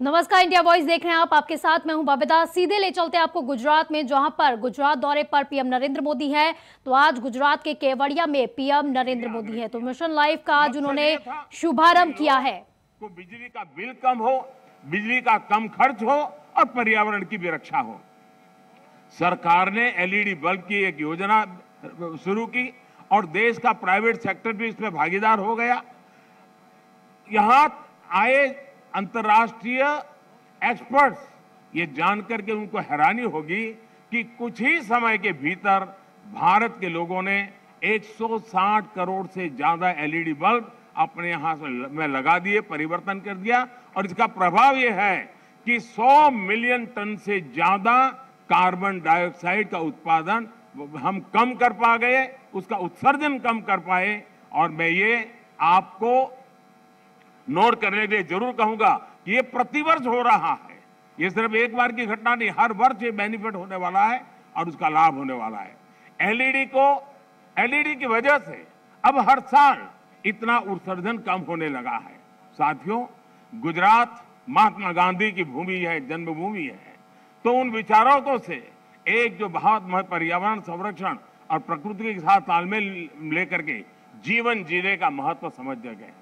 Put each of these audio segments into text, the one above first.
नमस्कार, India voice देख रहे हैं आप। आपके साथ मैं हूं बबीता। सीधे ले चलते हैं आपको गुजरात में, जहां पर गुजरात दौरे पर पीएम नरेंद्र मोदी है। तो आज गुजरात के केवड़िया में पीएम नरेंद्र मोदी है। तो मिशन लाइफ का आज उन्होंने शुभारंभ किया है। को बिजली का बिल कम हो, बिजली का कम खर्च हो और पर्यावरण की भी रक्षा हो। सरकार ने एलईडी बल्ब की एक योजना शुरू की और देश का प्राइवेट सेक्टर भी इसमें भागीदार हो गया। यहां आए अंतर्राष्ट्रीय एक्सपर्ट्स ये जानकर के उनको हैरानी होगी कि कुछ ही समय के भीतर भारत के लोगों ने 160 करोड़ से ज्यादा एलईडी बल्ब अपने यहां में लगा दिए, परिवर्तन कर दिया। और इसका प्रभाव यह है कि 100 मिलियन टन से ज्यादा कार्बन डाइऑक्साइड का उत्पादन हम कम कर पा गए, उसका उत्सर्जन कम कर पाए। और मैं ये आपको नोट करने के लिए जरूर कहूंगा कि ये प्रतिवर्ष हो रहा है। ये सिर्फ एक बार की घटना नहीं, हर वर्ष ये बेनिफिट होने वाला है और उसका लाभ होने वाला है। एलईडी की वजह से अब हर साल इतना उत्सर्जन कम होने लगा है। साथियों, गुजरात महात्मा गांधी की भूमि है, जन्मभूमि है। तो उन विचारकों से एक जो बहुत पर्यावरण संरक्षण और प्रकृति के साथ तालमेल लेकर के जीवन जीने का महत्व समझ गए।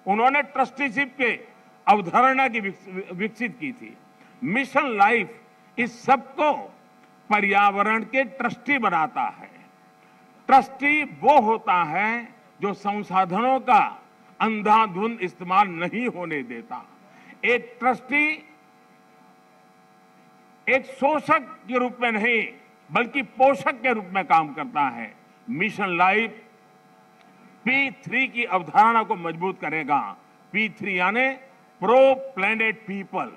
उन्होंने ट्रस्टीशिप के अवधारणा की विकसित की थी। मिशन लाइफ इस सबको पर्यावरण के ट्रस्टी बनाता है। ट्रस्टी वो होता है जो संसाधनों का अंधाधुंध इस्तेमाल नहीं होने देता। एक ट्रस्टी एक शोषक के रूप में नहीं बल्कि पोषक के रूप में काम करता है। मिशन लाइफ P3 की अवधारणा को मजबूत करेगा। P3 यानी प्रो प्लेनेट पीपल।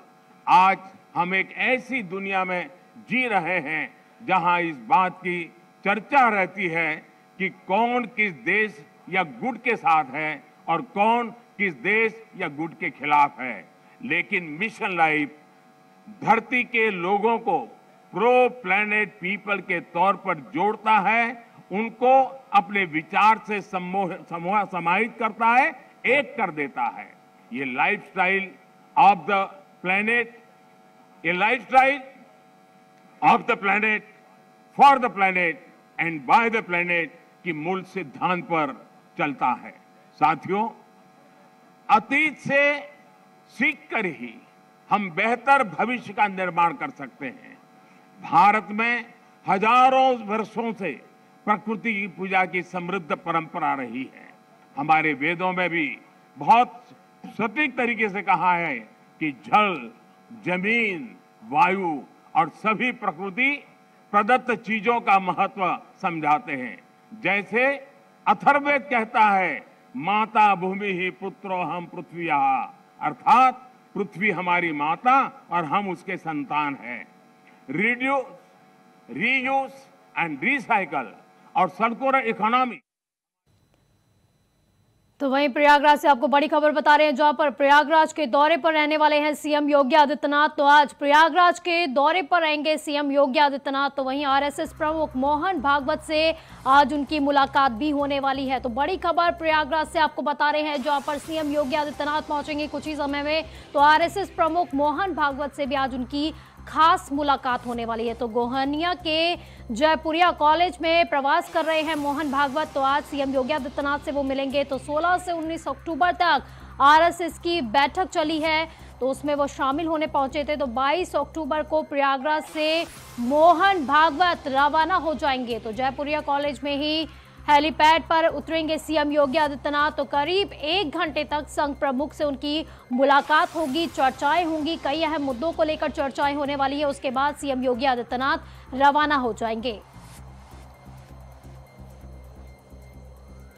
आज हम एक ऐसी दुनिया में जी रहे हैं जहां इस बात की चर्चा रहती है कि कौन किस देश या गुट के साथ है और कौन किस देश या गुट के खिलाफ है। लेकिन मिशन लाइफ धरती के लोगों को प्रो प्लेनेट पीपल के तौर पर जोड़ता है, उनको अपने विचार से समाहित करता है, एक कर देता है। ये लाइफस्टाइल ऑफ द प्लेनेट, ये lifestyle of the planet, for the planet and by the planet की मूल सिद्धांत पर चलता है। साथियों, अतीत से सीखकर ही हम बेहतर भविष्य का निर्माण कर सकते हैं। भारत में हजारों वर्षों से प्रकृति की पूजा की समृद्ध परंपरा रही है। हमारे वेदों में भी बहुत सटीक तरीके से कहा है कि जल, जमीन, वायु और सभी प्रकृति प्रदत्त चीजों का महत्व समझाते हैं। जैसे अथर्ववेद कहता है, माता भूमि ही पुत्रो हम पृथ्वी, अर्थात पृथ्वी हमारी माता और हम उसके संतान हैं। रिड्यूस, रीयूज एंड रिसाइकल और सर्कुलर इकोनॉमी। तो वहीं प्रयागराज से आपको बड़ी खबर बता रहे हैं, जहां पर प्रयागराज के दौरे पर रहने वाले हैं सीएम योगी आदित्यनाथ। तो आज प्रयागराज के दौरे पर रहेंगे सीएम योगी आदित्यनाथ। तो वहीं आरएसएस प्रमुख मोहन भागवत से आज उनकी मुलाकात भी होने वाली है। तो बड़ी खबर प्रयागराज से आपको बता रहे हैं, जहां पर सीएम योगी आदित्यनाथ पहुंचेंगे कुछ ही समय में। तो आरएसएस प्रमुख मोहन भागवत से भी आज उनकी खास मुलाकात होने वाली है। तो गोहनिया के जयपुरिया कॉलेज में प्रवास कर रहे हैं मोहन भागवत। तो आज सीएम योगी आदित्यनाथ से वो मिलेंगे। तो 16 से 19 अक्टूबर तक आरएसएस की बैठक चली है, तो उसमें वो शामिल होने पहुंचे थे। तो 22 अक्टूबर को प्रयागराज से मोहन भागवत रवाना हो जाएंगे। तो जयपुरिया कॉलेज में ही हेलीपैड पर उतरेंगे सीएम योगी आदित्यनाथ। तो करीब 1 घंटे तक संघ प्रमुख से उनकी मुलाकात होगी, चर्चाएं होंगी, कई अहम मुद्दों को लेकर चर्चाएं होने वाली है। उसके बाद सीएम योगी आदित्यनाथ रवाना हो जाएंगे।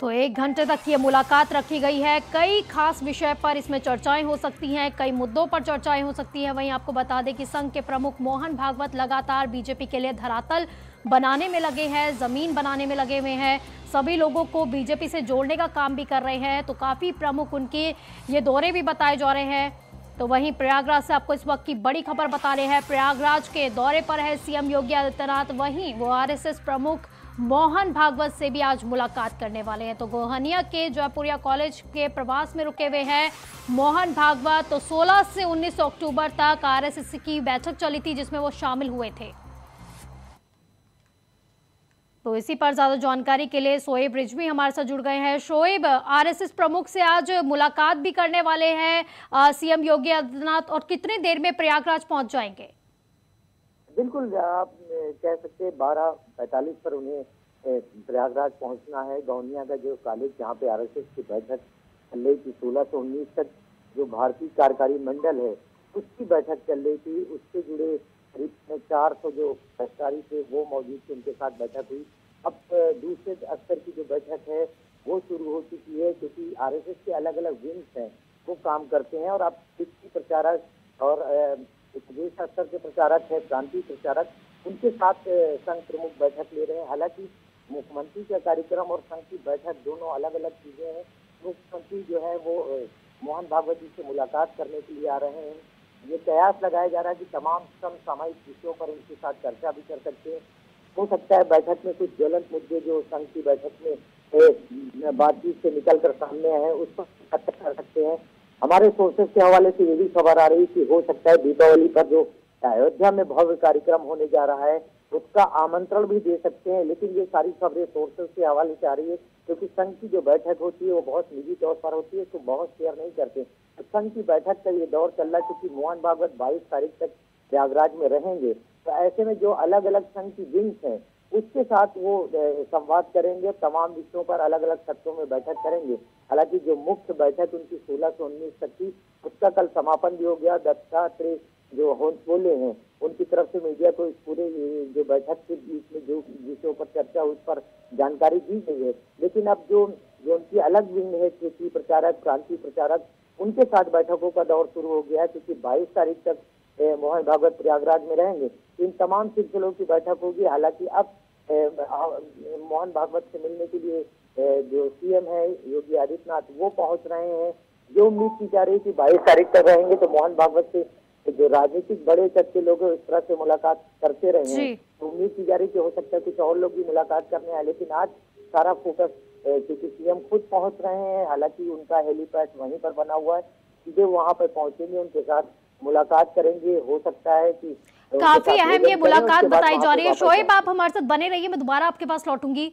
तो 1 घंटे तक ये मुलाकात रखी गई है। कई खास विषय पर इसमें चर्चाएं हो सकती हैं, कई मुद्दों पर चर्चाएं हो सकती हैं। वहीं आपको बता दें कि संघ के प्रमुख मोहन भागवत लगातार बीजेपी के लिए धरातल बनाने में लगे हैं, जमीन बनाने में लगे हुए हैं, सभी लोगों को बीजेपी से जोड़ने का काम भी कर रहे हैं। तो काफी प्रमुख उनके ये दौरे भी बताए जा रहे हैं। तो वहीं प्रयागराज से आपको इस वक्त की बड़ी खबर बता रहे हैं, प्रयागराज के दौरे पर है सीएम योगी आदित्यनाथ। वहीं वो आरएसएस प्रमुख मोहन भागवत से भी आज मुलाकात करने वाले हैं। तो गोहनिया के जयपुरिया कॉलेज के प्रवास में रुके हुए हैं मोहन भागवत। तो 16 से 19 अक्टूबर तक आरएसएस की बैठक चली थी जिसमें वो शामिल हुए थे। तो इसी पर ज्यादा जानकारी के लिए शोएब रिजवी हमारे साथ जुड़ गए हैं। शोएब, आरएसएस प्रमुख से आज मुलाकात भी करने वाले हैं सीएम योगी आदित्यनाथ, और कितनी देर में प्रयागराज पहुंच जाएंगे? बिल्कुल, आप कह सकते हैं 12:45 पर उन्हें प्रयागराज पहुंचना है। गोहनिया का जो कॉलेज जहां पे आरएसएस की बैठक चल रही थी 16 से 19 तक, जो भारतीय कार्यकारी मंडल है उसकी बैठक चल रही थी, उससे जुड़े करीब 400 जो अधिकारी थे वो मौजूद थे, उनके साथ बैठक हुई। अब दूसरे स्तर की जो बैठक है वो शुरू हो चुकी है, क्योंकि आरएसएस के अलग अलग विंग्स हैं वो काम करते हैं, और अब प्रचारक और प्रदेश स्तर के प्रचारक है, प्रांतीय प्रचारक, उनके साथ संघ प्रमुख बैठक ले रहे हैं। हालांकि मुख्यमंत्री का कार्यक्रम और संघ की बैठक दोनों अलग अलग चीजें हैं। मुख्यमंत्री जो है वो मोहन भागवत जी से मुलाकात करने के लिए आ रहे हैं। ये प्रयास लगाया जा रहा है कि तमाम समसामयिक विषयों पर उनके साथ चर्चा भी कर सकते हैं। हो सकता है बैठक में कुछ ज्वलंत मुद्दे जो संघ की बैठक में बातचीत से निकलकर सामने आए हैं उस पर चर्चा कर सकते हैं। हमारे सोर्सेज के हवाले से ये भी खबर आ रही कि हो सकता है दीपावली पर जो अयोध्या में भव्य कार्यक्रम होने जा रहा है उसका आमंत्रण भी दे सकते हैं। लेकिन ये सारी खबरें सोर्सेज के हवाले से आ रही है, क्योंकि संघ की जो बैठक होती है वो बहुत निजी तौर पर होती है, तो बहुत शेयर नहीं करते। तो संघ की बैठक का ये दौर चल रहा है, क्योंकि मोहन भागवत 22 तारीख तक प्रयागराज में रहेंगे। तो ऐसे में जो अलग अलग संघ की विंग्स हैं उसके साथ वो संवाद करेंगे, तमाम विषयों पर अलग अलग सत्रों में बैठक करेंगे। हालांकि जो मुख्य बैठक उनकी 16 से 19 तक थी उसका कल समापन भी हो गया। दत्तात्रेय जो बोले हैं उनकी तरफ से मीडिया को इस पूरे जो बैठक के बीच में जो विषयों पर चर्चा उस पर जानकारी दी गई है। लेकिन अब जो उनकी अलग विंग है, क्षेत्रीय प्रचारक, प्रांतीय प्रचारक, उनके साथ बैठकों का दौर शुरू हो गया है, क्योंकि 22 तारीख तक मोहन भागवत प्रयागराज में रहेंगे। इन तमाम सिलसिलों की बैठक होगी। हालांकि अब मोहन भागवत से मिलने के लिए जो सीएम है योगी आदित्यनाथ वो पहुंच रहे हैं। जो उम्मीद की जा रही थी 22 तारीख तक रहेंगे, तो मोहन भागवत से जो राजनीतिक बड़े चट के लोग इस तरह से मुलाकात करते रहे हैं, तो उम्मीद की जा रही कि हो सकता है कुछ और लोग भी मुलाकात करने आए। लेकिन आज सारा फोकस, क्योंकि सीएम खुद पहुंच रहे हैं, हालांकि उनका हेलीपैड वहीं पर बना हुआ है, सीधे वहां पर पहुंचेंगे, उनके साथ मुलाकात करेंगे। हो सकता है कि काफी अहम ये मुलाकात बताई जा रही है। शोएब, आप हमारे साथ बने रहिए, मैं दोबारा आपके पास लौटूंगी।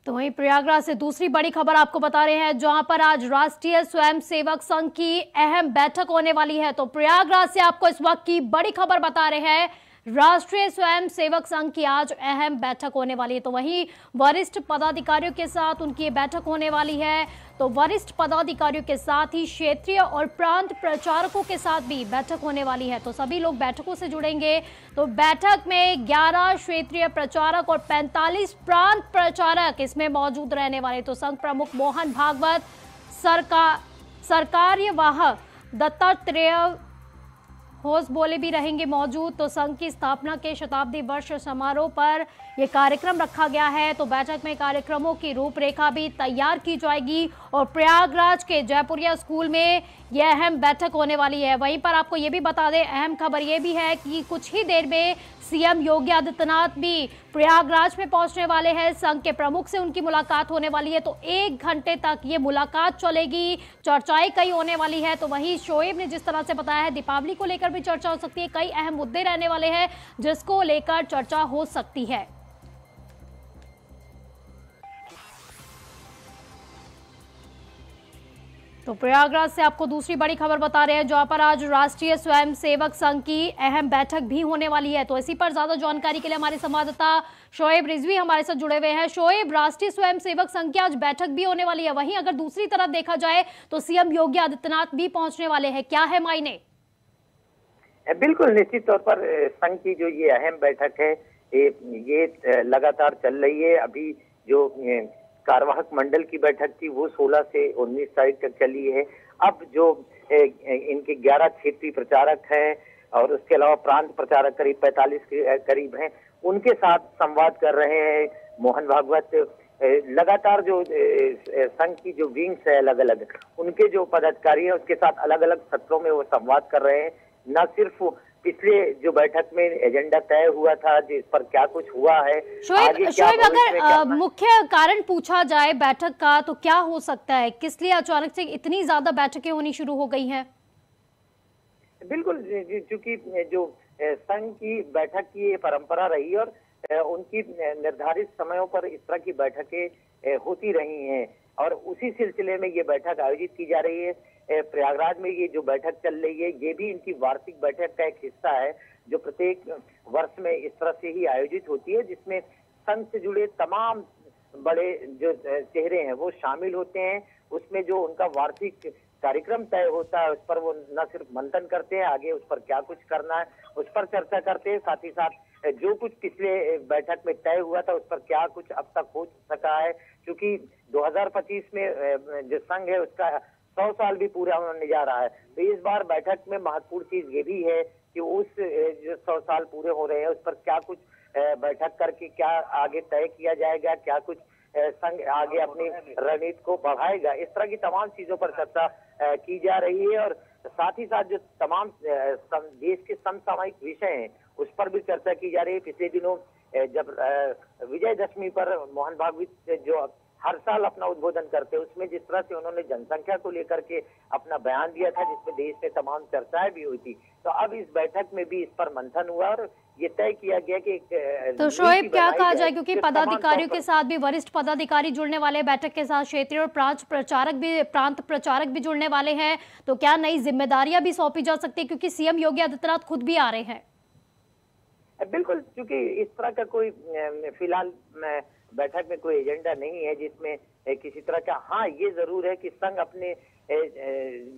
तो वहीं प्रयागराज से दूसरी बड़ी खबर आपको बता रहे हैं, जहां पर आज राष्ट्रीय स्वयंसेवक संघ की अहम बैठक होने वाली है। तो प्रयागराज से आपको इस वक्त की बड़ी खबर बता रहे हैं, राष्ट्रीय स्वयंसेवक संघ की आज अहम बैठक होने वाली है। तो वहीं वरिष्ठ पदाधिकारियों के साथ उनकी बैठक होने वाली है। तो वरिष्ठ पदाधिकारियों के साथ ही क्षेत्रीय और प्रांत प्रचारकों के साथ भी बैठक होने वाली है। तो सभी लोग बैठकों से जुड़ेंगे। तो बैठक में 11 क्षेत्रीय प्रचारक और 45 प्रांत प्रचारक इसमें मौजूद रहने वाले। तो संघ प्रमुख मोहन भागवत, सरकार्यवाह दत्तात्रेय होस्ट बोले भी रहेंगे मौजूद। तो संघ की स्थापना के शताब्दी वर्ष समारोह पर यह कार्यक्रम रखा गया है। तो बैठक में कार्यक्रमों की रूपरेखा भी तैयार की जाएगी और प्रयागराज के जयपुरिया स्कूल में यह अहम बैठक होने वाली है। वहीं पर आपको ये भी बता दें, अहम खबर ये भी है कि कुछ ही देर में सीएम योगी आदित्यनाथ भी प्रयागराज में पहुंचने वाले हैं। संघ के प्रमुख से उनकी मुलाकात होने वाली है। तो 1 घंटे तक ये मुलाकात चलेगी, चर्चाएं कई होने वाली है। तो वहीं शोएब ने जिस तरह से बताया है, दीपावली को लेकर भी चर्चा हो सकती है, कई अहम मुद्दे रहने वाले हैं जिसको लेकर चर्चा हो सकती है। तो प्रयागराज से आपको दूसरी बड़ी खबर बता रहे हैं, जहां पर आज राष्ट्रीय स्वयंसेवक संघ की अहम बैठक भी होने वाली है। तो इसी पर ज्यादा जानकारी के लिए हमारे संवाददाता शोएब रिजवी हमारे साथ जुड़े हुए हैं। शोएब, राष्ट्रीय स्वयंसेवक संघ की आज बैठक भी होने वाली है, वहीं अगर दूसरी तरफ देखा जाए तो सीएम योगी आदित्यनाथ भी पहुंचने वाले हैं, क्या है मायने? बिल्कुल, निश्चित तौर पर संघ की जो ये अहम बैठक है ये लगातार चल रही है। अभी जो कार्यवाहक मंडल की बैठक थी वो 16 से 19 तारीख तक चली है। अब जो इनके 11 क्षेत्रीय प्रचारक हैं और उसके अलावा प्रांत प्रचारक करीब 45 के करीब हैं, उनके साथ संवाद कर रहे हैं मोहन भागवत। लगातार जो संघ की जो विंग्स है अलग अलग, उनके जो पदाधिकारी हैं उसके साथ अलग अलग सत्रों में वो संवाद कर रहे हैं। न सिर्फ पिछले जो बैठक में एजेंडा तय हुआ था, जिस पर क्या कुछ हुआ है, शोएब अगर मुख्य कारण पूछा जाए बैठक का तो क्या हो सकता है? किस लिए अचानक से इतनी ज्यादा बैठकें होनी शुरू हो गई हैं? बिल्कुल, क्योंकि जो संघ की बैठक की ये परंपरा रही और उनकी निर्धारित समयों पर इस तरह की बैठकें होती रही हैं और उसी सिलसिले में ये बैठक आयोजित की जा रही है। प्रयागराज में ये जो बैठक चल रही है, ये भी इनकी वार्षिक बैठक का एक हिस्सा है जो प्रत्येक वर्ष में इस तरह से ही आयोजित होती है, जिसमें संघ से जुड़े तमाम बड़े जो चेहरे हैं वो शामिल होते हैं। उसमें जो उनका वार्षिक कार्यक्रम तय होता है उस पर वो न सिर्फ मंथन करते हैं, आगे उस पर क्या कुछ करना है उस पर चर्चा करते हैं, साथ ही साथ जो कुछ पिछले बैठक में तय हुआ था उस पर क्या कुछ अब तक हो सका है, क्योंकि 2025 में जो संघ है उसका 100 साल भी पूरा होने जा रहा है। तो इस बार बैठक में महत्वपूर्ण चीज ये भी है कि उस जो 100 साल पूरे हो रहे हैं उस पर क्या कुछ बैठक करके क्या आगे तय किया जाएगा, क्या कुछ संघ आगे अपनी रणनीति को बढ़ाएगा, इस तरह की तमाम चीजों पर चर्चा की जा रही है। और साथ ही साथ जो तमाम देश के समसामयिक विषय हैं उस पर भी चर्चा की जा रही है। पिछले दिनों जब विजयदशमी पर मोहन भागवत जो हर साल अपना उद्बोधन करते हैं, उसमें जिस तरह से उन्होंने जनसंख्या को लेकर के अपना बयान दिया था, जिसमें देश में तमाम चर्चाएं भी हुई थी, तो अब इस बैठक में भी इस पर मंथन हुआ और ये तय किया गया कि तो शोएब क्या कहा जाए, क्योंकि पदाधिकारियों के साथ भी वरिष्ठ पदाधिकारी जुड़ने वाले बैठक के साथ क्षेत्रीय और प्रांत प्रचारक भी जुड़ने वाले हैं, तो क्या नई जिम्मेदारियां भी सौंपी जा सकती है, क्योंकि सीएम योगी आदित्यनाथ खुद भी आ रहे हैं? बिल्कुल, क्योंकि इस तरह का कोई फिलहाल बैठक में कोई एजेंडा नहीं है जिसमें किसी तरह का, हाँ ये जरूर है कि संघ अपने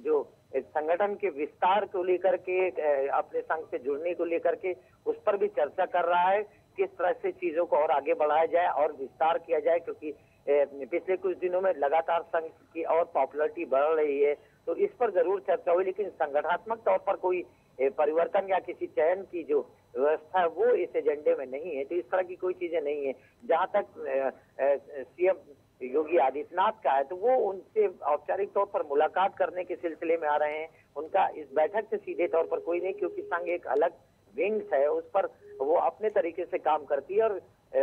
जो संगठन के विस्तार को लेकर के, अपने संघ से जुड़ने को लेकर के उस पर भी चर्चा कर रहा है, किस तरह से चीजों को और आगे बढ़ाया जाए और विस्तार किया जाए, क्योंकि पिछले कुछ दिनों में लगातार संघ की और पॉपुलरिटी बढ़ रही है, तो इस पर जरूर चर्चा हुई। लेकिन संगठनात्मक तौर पर कोई परिवर्तन या किसी चयन की जो व्यवस्था है वो इस एजेंडे में नहीं है, तो इस तरह की कोई चीजें नहीं है। जहां तक सीएम योगी आदित्यनाथ का है तो वो उनसे औपचारिक तौर पर मुलाकात करने के सिलसिले में आ रहे हैं। उनका इस बैठक से सीधे तौर पर कोई नहीं, क्योंकि संघ एक अलग विंग्स है, उस पर वो अपने तरीके से काम करती है। और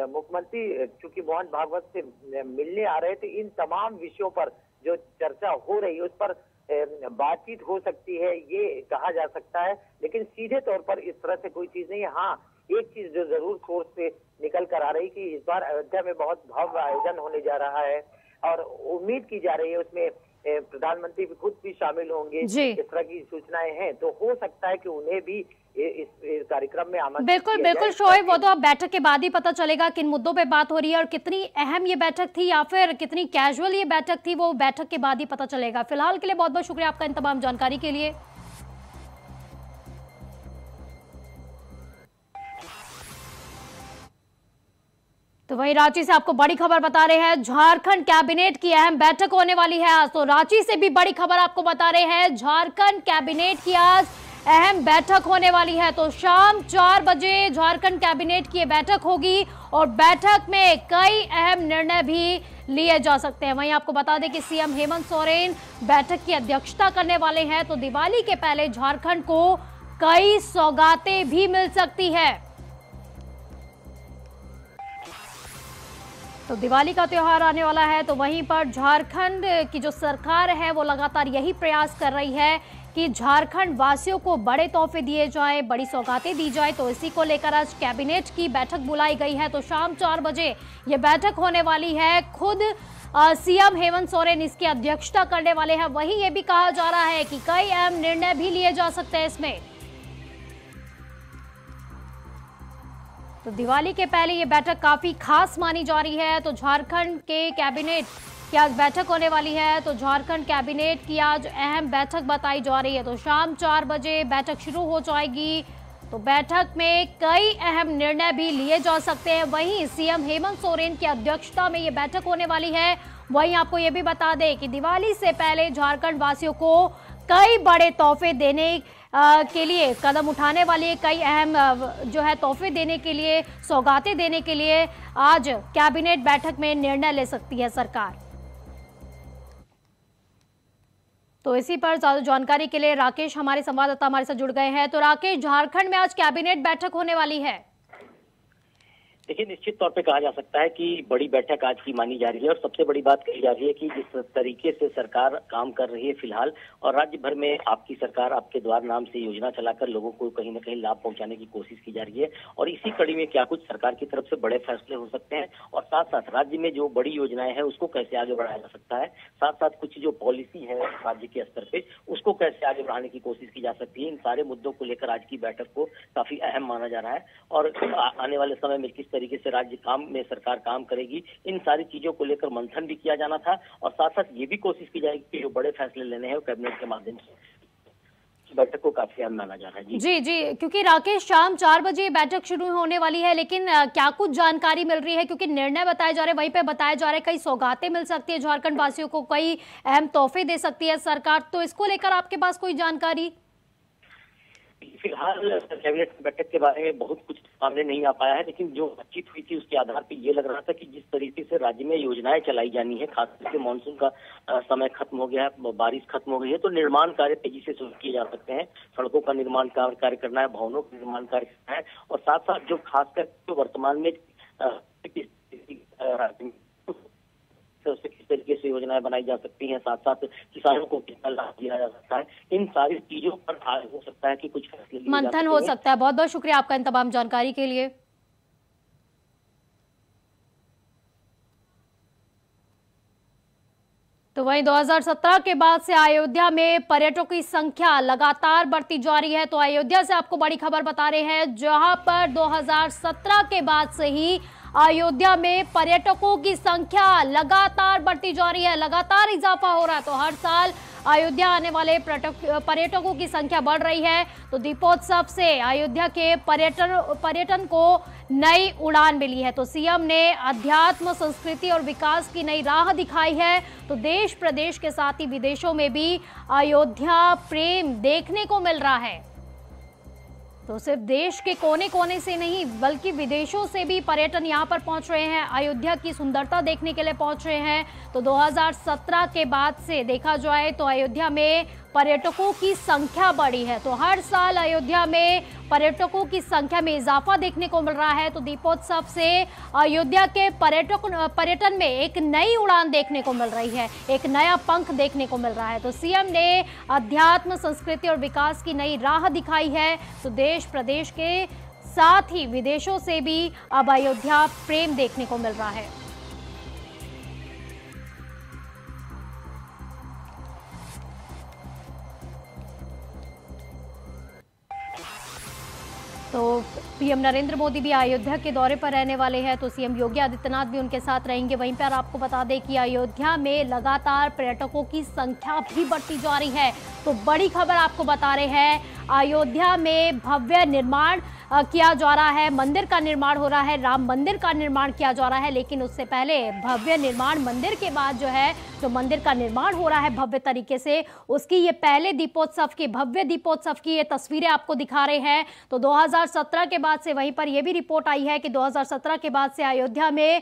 मुख्यमंत्री चूंकि मोहन भागवत से मिलने आ रहे थे, इन तमाम विषयों पर जो चर्चा हो रही है उस पर बातचीत हो सकती है, ये कहा जा सकता है, लेकिन सीधे तौर पर इस तरह से कोई चीज नहीं है। हाँ, एक चीज जो जरूर सोच से निकल कर आ रही कि इस बार अयोध्या में बहुत भव्य आयोजन होने जा रहा है और उम्मीद की जा रही है उसमें प्रधानमंत्री भी खुद भी शामिल होंगे, इस तरह की सूचनाएं हैं, तो हो सकता है कि उन्हें भी इस कार्यक्रम में आमंत्रित बिल्कुल बिल्कुल शोएब, वो तो अब बैठक के बाद ही पता चलेगा किन मुद्दों पे बात हो रही है और कितनी अहम ये बैठक थी या फिर कितनी कैजुअल ये बैठक थी, वो बैठक के बाद ही पता चलेगा। फिलहाल के लिए बहुत बहुत शुक्रिया आपका इन तमाम जानकारी के लिए। तो वहीं रांची से आपको बड़ी खबर बता रहे हैं, झारखंड कैबिनेट की अहम बैठक होने वाली है आज। तो रांची से भी बड़ी खबर आपको बता रहे हैं, झारखंड कैबिनेट की आज अहम बैठक होने वाली है। तो शाम 4 बजे झारखंड कैबिनेट की बैठक होगी और बैठक में कई अहम निर्णय भी लिए जा सकते हैं। वहीं आपको बता दें कि सीएम हेमंत सोरेन बैठक की अध्यक्षता करने वाले हैं। तो दिवाली के पहले झारखंड को कई सौगातें भी मिल सकती है। तो दिवाली का त्योहार आने वाला है, तो वहीं पर झारखंड की जो सरकार है वो लगातार यही प्रयास कर रही है कि झारखंड वासियों को बड़े तोहफे दिए जाएं, बड़ी सौगातें दी जाए। तो इसी को लेकर आज कैबिनेट की बैठक बुलाई गई है। तो शाम 4 बजे ये बैठक होने वाली है। खुद सीएम हेमंत सोरेन इसकी अध्यक्षता करने वाले हैं। वहीं ये भी कहा जा रहा है कि कई अहम निर्णय भी लिए जा सकते हैं इसमें। तो दिवाली के पहले ये बैठक काफी खास मानी जा रही है। तो झारखंड के कैबिनेट की आज बैठक होने वाली है। तो झारखंड कैबिनेट की आज अहम बैठक बताई जा रही है। तो शाम 4 बजे बैठक शुरू हो जाएगी। तो बैठक में कई अहम निर्णय भी लिए जा सकते हैं। वहीं सीएम हेमंत सोरेन की अध्यक्षता में ये बैठक होने वाली है। वहीं आपको ये भी बता दें कि दिवाली से पहले झारखंड वासियों को कई बड़े तोहफे देने के लिए कदम उठाने वाली, कई अहम जो है तोहफे देने के लिए, सौगातें देने के लिए आज कैबिनेट बैठक में निर्णय ले सकती है सरकार। तो इसी पर ज्यादा जानकारी के लिए राकेश हमारे संवाददाता हमारे साथ जुड़ गए हैं। तो राकेश, झारखंड में आज कैबिनेट बैठक होने वाली है। देखिए, निश्चित तौर पे कहा जा सकता है कि बड़ी बैठक आज की मानी जा रही है और सबसे बड़ी बात कही जा रही है कि जिस तरीके से सरकार काम कर रही है फिलहाल, और राज्य भर में आपकी सरकार आपके द्वार नाम से योजना चलाकर लोगों को कहीं ना कहीं लाभ पहुंचाने की कोशिश की जा रही है, और इसी कड़ी में क्या कुछ सरकार की तरफ से बड़े फैसले हो सकते हैं, और साथ साथ राज्य में जो बड़ी योजनाएं हैं उसको कैसे आगे बढ़ाया जा सकता है, साथ साथ कुछ जो पॉलिसी है राज्य के स्तर पे उसको कैसे आगे बढ़ाने की कोशिश की जा सकती है। इन सारे मुद्दों को लेकर आज की बैठक को काफी अहम माना जा रहा है, और आने वाले समय में किस तरीके से राज्य में सरकार काम करेगी, इन सारी चीजों को लेकर मंथन भी किया जाना था, और साथ साथ ये भी कोशिश की जाएगी कि जो बड़े फैसले लेने हैं वो कैबिनेट के माध्यम से। बैठक को काफी अहम माना जा रहा है। जी, क्योंकि राकेश शाम 4 बजे बैठक शुरू होने वाली है, लेकिन क्या कुछ जानकारी मिल रही है? क्योंकि निर्णय बताए जा रहे हैं, वहीं पे बताया जा रहा है कई सौगातें मिल सकती है झारखंड वासियों को, कई अहम तोहफे दे सकती है सरकार, तो इसको लेकर आपके पास कोई जानकारी? फिलहाल कैबिनेट बैठक के बारे में बहुत कुछ सामने नहीं आ पाया है, लेकिन जो बातचीत हुई थी उसके आधार पर ये लग रहा था कि जिस तरीके से राज्य में योजनाएं चलाई जानी है, खास करके मानसून का समय खत्म हो गया है, बारिश खत्म हो गई है, तो निर्माण कार्य तेजी से शुरू किए जा सकते हैं। सड़कों का निर्माण कार्य करना है, भवनों का निर्माण कार्य करना है, और साथ साथ जो खासकर जो वर्तमान में उससे किस तरीके से योजनाएं बनाई जा सकती हैं, साथ साथ किसानों को कितना लाभ दिया जा सकता है, इन सारी चीजों पर हो सकता है कि कुछ फैसले मंथन हो सकता है। बहुत बहुत शुक्रिया आपका इन तमाम जानकारी के लिए। तो वहीं 2017 के बाद से अयोध्या में पर्यटकों की संख्या लगातार बढ़ती जा रही है। तो अयोध्या से आपको बड़ी खबर बता रहे हैं, जहां पर 2017 के बाद से ही अयोध्या में पर्यटकों की संख्या लगातार बढ़ती जा रही है, लगातार इजाफा हो रहा है। तो हर साल अयोध्या आने वाले पर्यटकों की संख्या बढ़ रही है। तो दीपोत्सव से अयोध्या के पर्यटन को नई उड़ान मिली है। तो सीएम ने अध्यात्म, संस्कृति और विकास की नई राह दिखाई है। तो देश प्रदेश के साथ ही विदेशों में भी अयोध्या प्रेम देखने को मिल रहा है। तो सिर्फ देश के कोने कोने से नहीं बल्कि विदेशों से भी पर्यटन यहां पर पहुंच रहे हैं, अयोध्या की सुंदरता देखने के लिए पहुंच रहे हैं। तो 2017 के बाद से देखा जाए तो अयोध्या में पर्यटकों की संख्या बढ़ी है। तो हर साल अयोध्या में पर्यटकों की संख्या में इजाफा देखने को मिल रहा है। तो दीपोत्सव से अयोध्या के पर्यटन में एक नई उड़ान देखने को मिल रही है, एक नया पंख देखने को मिल रहा है। तो सीएम ने अध्यात्म, संस्कृति और विकास की नई राह दिखाई है। तो देश प्रदेश के साथ ही विदेशों से भी अब अयोध्या प्रेम देखने को मिल रहा है। तो पीएम नरेंद्र मोदी भी अयोध्या के दौरे पर रहने वाले हैं। तो सीएम योगी आदित्यनाथ भी उनके साथ रहेंगे। वहीं पर आपको बता दें कि अयोध्या में लगातार पर्यटकों की संख्या भी बढ़ती जा रही है। तो बड़ी खबर आपको बता रहे हैं, अयोध्या में भव्य निर्माण किया जा रहा है, मंदिर का निर्माण हो रहा है, राम मंदिर का निर्माण किया जा रहा है। लेकिन उससे पहले भव्य निर्माण मंदिर के बाद जो मंदिर का निर्माण हो रहा है भव्य तरीके से, उसकी ये पहले दीपोत्सव की, भव्य दीपोत्सव की ये तस्वीरें आपको दिखा रहे हैं। तो 2017 के बाद से वहीं पर यह भी रिपोर्ट आई है कि 2017 के बाद से अयोध्या में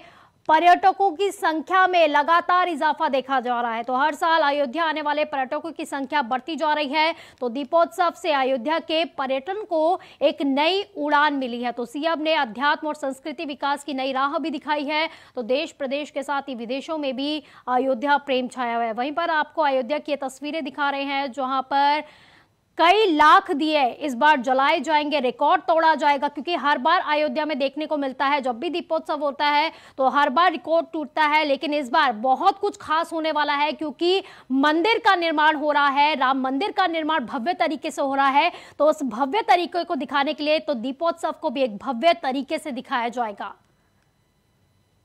पर्यटकों की संख्या में लगातार इजाफा देखा जा रहा है। तो हर साल अयोध्या आने वाले पर्यटकों की संख्या बढ़ती जा रही है। तो दीपोत्सव से अयोध्या के पर्यटन को एक नई उड़ान मिली है। तो सीएम ने अध्यात्म और संस्कृति विकास की नई राह भी दिखाई है। तो देश प्रदेश के साथ ही विदेशों में भी अयोध्या प्रेम छाया हुआ है। वहीं पर आपको अयोध्या की तस्वीरें दिखा रहे हैं, जहां पर कई लाख दिए इस बार जलाए जाएंगे, रिकॉर्ड तोड़ा जाएगा। क्योंकि हर बार अयोध्या में देखने को मिलता है, जब भी दीपोत्सव होता है तो हर बार रिकॉर्ड टूटता है, लेकिन इस बार बहुत कुछ खास होने वाला है। क्योंकि मंदिर का निर्माण हो रहा है, राम मंदिर का निर्माण भव्य तरीके से हो रहा है। तो उस भव्य तरीके को दिखाने के लिए तो दीपोत्सव को भी एक भव्य तरीके से दिखाया जाएगा।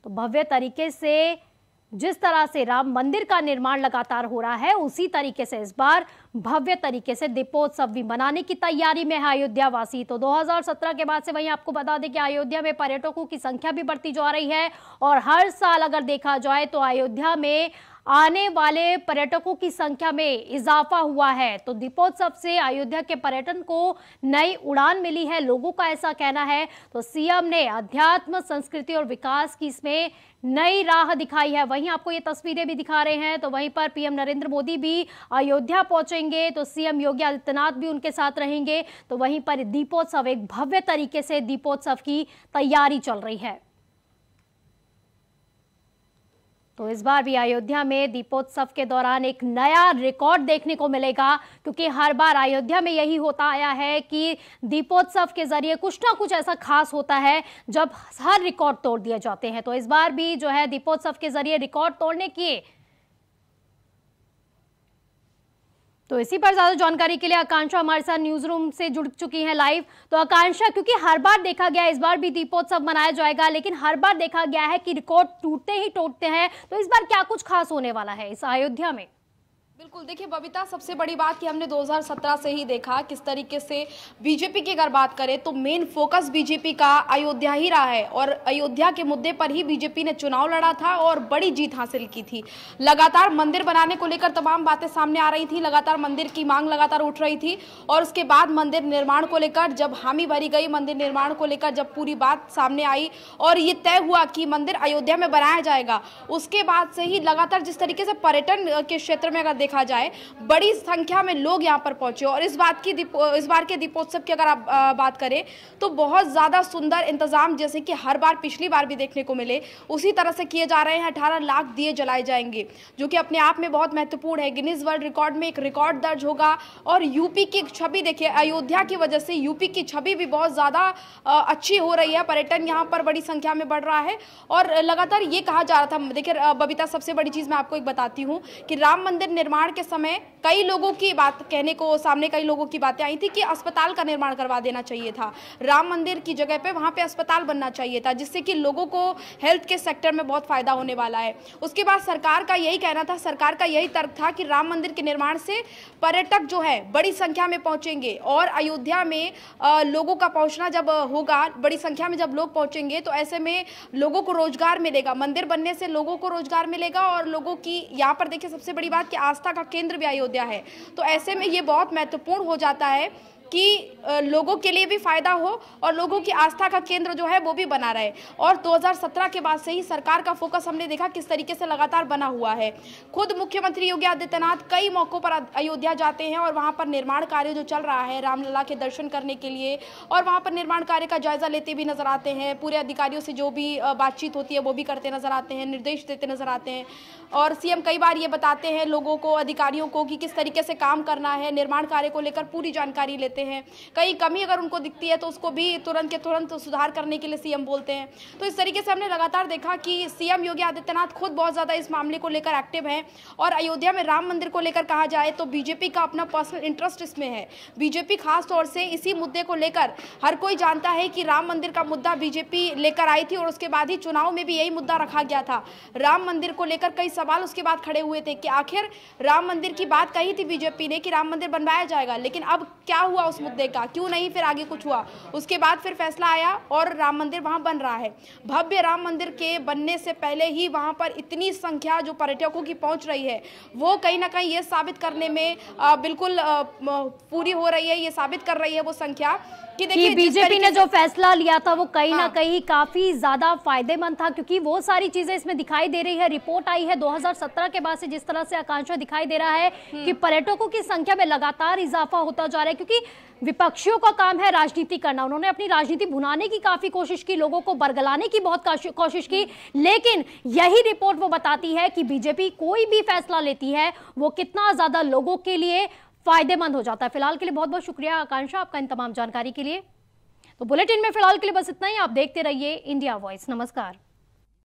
तो भव्य तरीके से जिस तरह से राम मंदिर का निर्माण लगातार हो रहा है, उसी तरीके से इस बार भव्य तरीके से दीपोत्सव भी मनाने की तैयारी में है अयोध्या वासी। तो 2017 के बाद से वहीं आपको बता दें कि अयोध्या में पर्यटकों की संख्या भी बढ़ती जा रही है। और हर साल अगर देखा जाए तो अयोध्या में आने वाले पर्यटकों की संख्या में इजाफा हुआ है। तो दीपोत्सव से अयोध्या के पर्यटन को नई उड़ान मिली है, लोगों का ऐसा कहना है। तो सीएम ने अध्यात्म, संस्कृति और विकास की इसमें नई राह दिखाई है। वहीं आपको ये तस्वीरें भी दिखा रहे हैं। तो वहीं पर पीएम नरेंद्र मोदी भी अयोध्या पहुंचेंगे, तो सीएम योगी आदित्यनाथ भी उनके साथ रहेंगे। तो वहीं पर दीपोत्सव, एक भव्य तरीके से दीपोत्सव की तैयारी चल रही है। तो इस बार भी अयोध्या में दीपोत्सव के दौरान एक नया रिकॉर्ड देखने को मिलेगा, क्योंकि हर बार अयोध्या में यही होता आया है कि दीपोत्सव के जरिए कुछ ना कुछ ऐसा खास होता है जब हर रिकॉर्ड तोड़ दिए जाते हैं। तो इस बार भी जो है दीपोत्सव के जरिए रिकॉर्ड तोड़ने की। तो इसी पर ज्यादा जानकारी के लिए आकांक्षा हमारे साथ न्यूज रूम से जुड़ चुकी हैं लाइव। तो आकांक्षा, क्योंकि हर बार देखा गया, इस बार भी दीपोत्सव मनाया जाएगा, लेकिन हर बार देखा गया है कि रिकॉर्ड टूटते ही टूटते हैं, तो इस बार क्या कुछ खास होने वाला है इस अयोध्या में? बिल्कुल, देखिए बबीता, सबसे बड़ी बात कि हमने 2017 से ही देखा किस तरीके से बीजेपी की अगर बात करें तो मेन फोकस बीजेपी का अयोध्या ही रहा है, और अयोध्या के मुद्दे पर ही बीजेपी ने चुनाव लड़ा था और बड़ी जीत हासिल की थी। लगातार मंदिर बनाने को लेकर तमाम बातें सामने आ रही थी, लगातार मंदिर की मांग लगातार उठ रही थी, और उसके बाद मंदिर निर्माण को लेकर जब हामी भरी गई, मंदिर निर्माण को लेकर जब पूरी बात सामने आई और ये तय हुआ कि मंदिर अयोध्या में बनाया जाएगा, उसके बाद से ही लगातार जिस तरीके से पर्यटन के क्षेत्र में अगर देखा जाए बड़ी संख्या में लोग यहां पर पहुंचे। और इस बार के दीपोत्सव की अगर आप बात करें तो बहुत ज्यादा सुंदर इंतजाम, जैसे कि हर बार पिछली बार भी देखने को मिले, उसी तरह से किए जा रहे हैं। 18 लाख दिए जलाए जाएंगे, जो कि अपने आप में बहुत महत्वपूर्ण है। गिनीज वर्ल्ड रिकॉर्ड में एक रिकॉर्ड दर्ज होगा। और यूपी की छवि देखिए, अयोध्या की वजह से यूपी की छवि भी बहुत ज्यादा अच्छी हो रही है। पर्यटन यहाँ पर बड़ी संख्या में बढ़ रहा है और लगातार ये कहा जा रहा था। देखिए बबीता, सबसे बड़ी चीज मैं आपको एक बताती हूँ कि राम मंदिर निर्माण के समय कई लोगों की बात कहने को सामने, कई लोगों की बातें आई थी कि अस्पताल का निर्माण करवा देना चाहिए था, राम मंदिर की जगह पे वहां पे अस्पताल बनना चाहिए था, जिससे कि लोगों को हेल्थ के सेक्टर में बहुत फायदा होने वाला है। उसके बाद सरकार का यही कहना था, सरकार का यही तर्क था कि राम मंदिर के निर्माण से पर्यटक जो है बड़ी संख्या में पहुंचेंगे, और अयोध्या में लोगों का पहुंचना जब होगा, बड़ी संख्या में जब लोग पहुंचेंगे तो ऐसे में लोगों को रोजगार मिलेगा, मंदिर बनने से लोगों को रोजगार मिलेगा। और लोगों की यहाँ पर देखिए सबसे बड़ी बात कि आस्था का केंद्र भी अयोध्या है, तो ऐसे में ये बहुत महत्वपूर्ण हो जाता है कि लोगों के लिए भी फायदा हो और लोगों की आस्था का केंद्र जो है वो भी बना रहे। और 2017 के बाद से ही सरकार का फोकस हमने देखा किस तरीके से लगातार बना हुआ है। खुद मुख्यमंत्री योगी आदित्यनाथ कई मौकों पर अयोध्या जाते हैं और वहां पर निर्माण कार्य जो चल रहा है रामलला के दर्शन करने के लिए, और वहां पर निर्माण कार्य का जायजा लेते भी नजर आते हैं। पूरे अधिकारियों से जो भी बातचीत होती है वो भी करते नजर आते हैं, निर्देश देते नजर आते हैं। और सीएम कई बार ये बताते हैं लोगों को, अधिकारियों को, कि किस तरीके से काम करना है, निर्माण कार्य को लेकर पूरी जानकारी लेते हैं। कई कमी अगर उनको दिखती है तो उसको भी तुरंत के तुरंत सुधार करने के लिए सीएम बोलते हैं। तो इस तरीके से हमने लगातार देखा कि सीएम योगी आदित्यनाथ खुद बहुत ज़्यादा इस मामले को लेकर एक्टिव हैं। और अयोध्या में राम मंदिर को लेकर कहा जाए तो बीजेपी का अपना पर्सनल इंटरेस्ट इसमें है। बीजेपी खास तौर से इसी मुद्दे को लेकर, हर कोई जानता है कि राम मंदिर का मुद्दा बीजेपी लेकर आई थी और उसके बाद ही चुनाव में भी यही मुद्दा रखा गया था। राम मंदिर को लेकर कई सवाल उसके बाद खड़े हुए थे कि आखिर राम मंदिर की बात कही थी बीजेपी ने कि राम मंदिर बनवाया जाएगा, लेकिन अब क्या हुआ उस मुद्दे का, क्यों नहीं फिर आगे कुछ हुआ। उसके बाद फिर फैसला आया और राम मंदिर वहां बन रहा है। भव्य राम मंदिर के बनने से पहले ही वहां पर इतनी संख्या जो पर्यटकों की पहुंच रही है वो कहीं ना कहीं ये साबित करने में बिल्कुल पूरी हो रही है, ये साबित कर रही है वो संख्या कि देखिए बीजेपी ने जो फैसला लिया था वो कहीं ना कहीं काफी ज्यादा फायदेमंद था, क्योंकि वो सारी चीजें इसमें दिखाई दे रही है। रिपोर्ट आई है 2017 के बाद से, जिस तरह से आकांक्षा दिखाई दे रहा है कि पर्यटकों की संख्या में लगातार इजाफा होता जा रहा है, क्योंकि विपक्षियों का काम है राजनीति करना। उन्होंने अपनी राजनीति भुनाने की काफी कोशिश की, लोगों को बरगलाने की बहुत कोशिश की, लेकिन यही रिपोर्ट वो बताती है कि बीजेपी कोई भी फैसला लेती है वो कितना ज्यादा लोगों के लिए फायदेमंद हो जाता है। फिलहाल के लिए बहुत बहुत शुक्रिया आकांक्षा आपका इन तमाम जानकारी के लिए। तो बुलेटिन में फिलहाल के लिए बस इतना ही। आप देखते रहिए इंडिया वॉइस। नमस्कार।